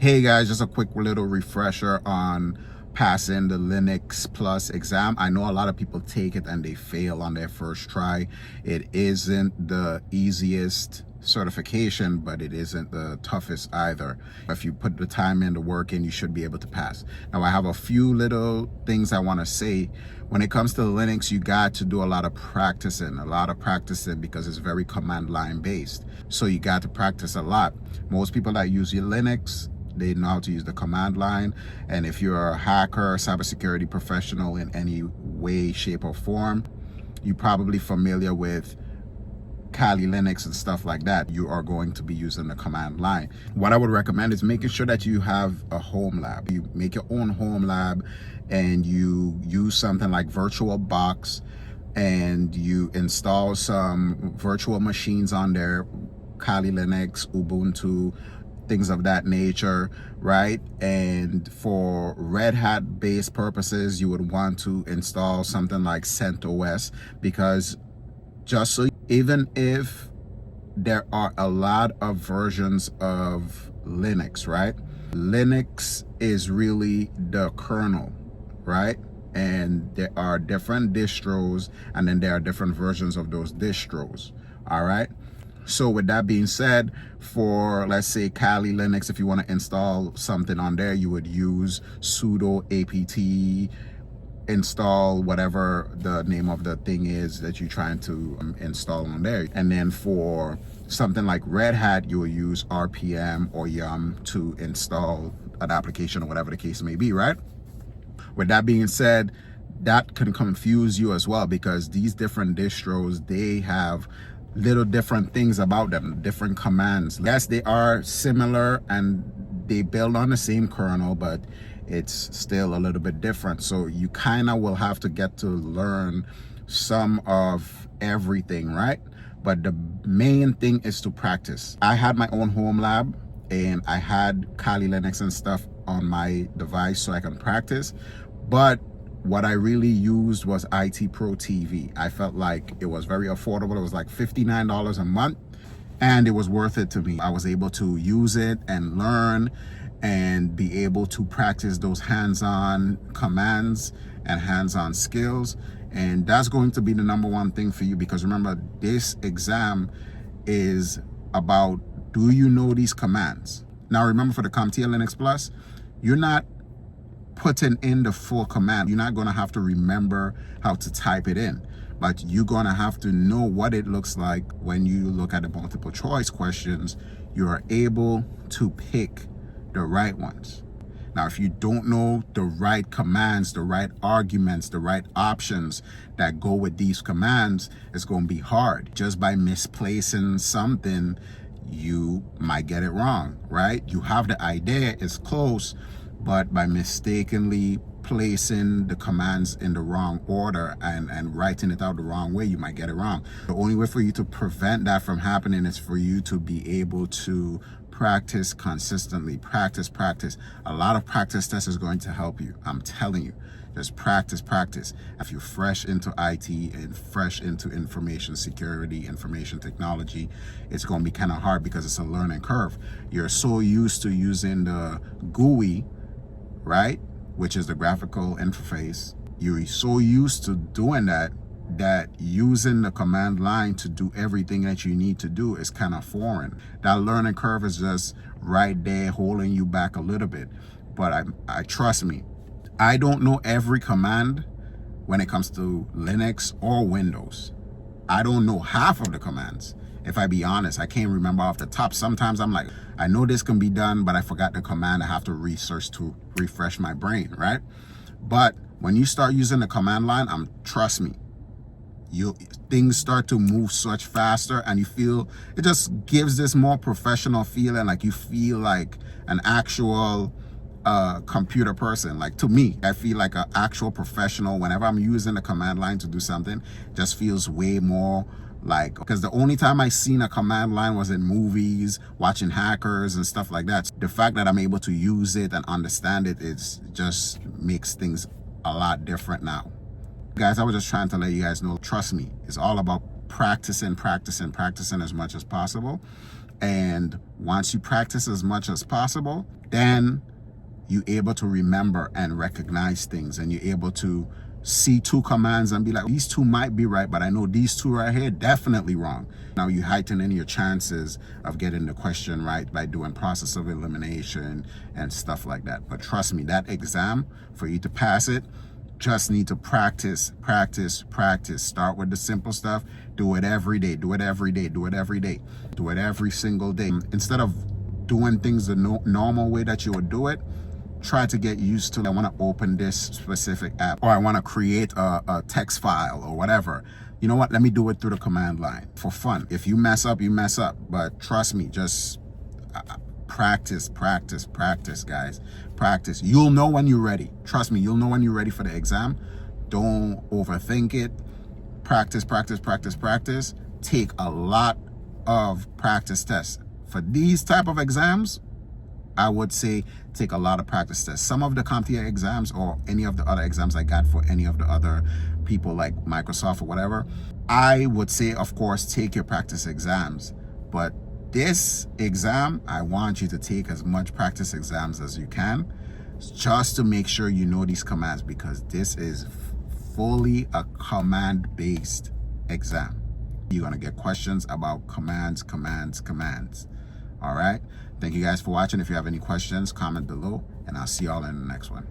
Hey guys, just a quick little refresher on passing the Linux Plus exam. I know a lot of people take it and they fail on their first try. It isn't the easiest certification, but it isn't the toughest either. If you put the time in, the work in, you should be able to pass. Now, I have a few little things I want to say. When it comes to Linux, you got to do a lot of practicing because it's very command line based. So you got to practice a lot. Most people that use your Linux, they know how to use the command line. And if you're a hacker, cybersecurity professional in any way, shape, or form, you're probably familiar with Kali Linux and stuff like that. You are going to be using the command line. What I would recommend is making sure that you have a home lab. You make your own home lab and you use something like VirtualBox and you install some virtual machines on there, Kali Linux, Ubuntu, things of that nature, right? And for Red Hat based purposes, you would want to install something like CentOS, because just so, even if there are a lot of versions of Linux, right? Linux is really the kernel, right? And there are different distros, and then there are different versions of those distros, all right? So with that being said, for let's say Kali Linux, if you want to install something on there, you would use sudo apt install whatever the name of the thing is that you're trying to install on there. And then for something like Red Hat, you will use RPM or yum to install an application or whatever the case may be, right? With that being said, that can confuse you as well, because these different distros, they have little different things about them, different commands. Yes, they are similar and they build on the same kernel, but it's still a little bit different. So you kind of will have to get to learn some of everything, right? But the main thing is to practice. I had my own home lab and I had Kali Linux and stuff on my device so I can practice. But what I really used was IT Pro TV. I felt like it was very affordable. It was like $59 a month and it was worth it to me. I was able to use it and learn and be able to practice those hands-on commands and hands-on skills. And that's going to be the number one thing for you, because remember, this exam is about, do you know these commands? Now remember, for the CompTIA Linux Plus, you're not putting in the full command. You're not going to have to remember how to type it in, but you're going to have to know what it looks like when you look at the multiple choice questions. You are able to pick the right ones. Now, if you don't know the right commands, the right arguments, the right options that go with these commands, it's going to be hard. Just by misplacing something, you might get it wrong, right? You have the idea, it's close, but by mistakenly placing the commands in the wrong order and writing it out the wrong way, you might get it wrong. The only way for you to prevent that from happening is for you to be able to practice consistently. Practice. A lot of practice tests is going to help you. I'm telling you, just practice. If you're fresh into IT and fresh into information security, information technology, it's going to be kind of hard because it's a learning curve. You're so used to using the GUI, right? Which is the graphical interface. You're so used to doing that using the command line to do everything that you need to do is kind of foreign. That learning curve is just right there holding you back a little bit. But I trust me, I don't know every command when it comes to Linux or Windows. I don't know half of the commands. If I be honest, I can't remember off the top. Sometimes I'm like, I know this can be done, but I forgot the command. I have to research to refresh my brain, right? But when you start using the command line, trust me, things start to move such faster, and you feel, it just gives this more professional feeling, like you feel like an actual computer person. Like, to me, I feel like an actual professional whenever I'm using the command line to do something. Just feels way more like, because the only time I seen a command line was in movies, watching hackers and stuff like that. The fact that I'm able to use it and understand it, just makes things a lot different now. Guys, I was just trying to let you guys know, trust me, it's all about practicing as much as possible. And once you practice as much as possible, then you're able to remember and recognize things, and you're able to see two commands and be like, these two might be right, but I know these two right here definitely wrong. Now you heighten in your chances of getting the question right by doing process of elimination and stuff like that. But trust me, that exam, for you to pass it, just need to practice, practice, practice. Start with the simple stuff. Do it every day. Do it every day. Do it every day. Do it every single day. Instead of doing things the normal way that you would do it, try to get used to, I want to open this specific app, or I want to create a text file or whatever. You know what? Let me do it through the command line for fun. If you mess up, you mess up. But trust me, just practice, practice, practice, guys. Practice. You'll know when you're ready. Trust me, you'll know when you're ready for the exam. Don't overthink it. Practice, practice, practice, practice. Take a lot of practice tests. For these type of exams, I would say take a lot of practice tests. Some of the CompTIA exams, or any of the other exams I got for any of the other people like Microsoft or whatever, I would say, of course, take your practice exams. But this exam, I want you to take as much practice exams as you can, just to make sure you know these commands, because this is fully a command-based exam. You're going to get questions about commands, commands, commands. All right. Thank you guys for watching. If you have any questions, comment below, and I'll see y'all in the next one.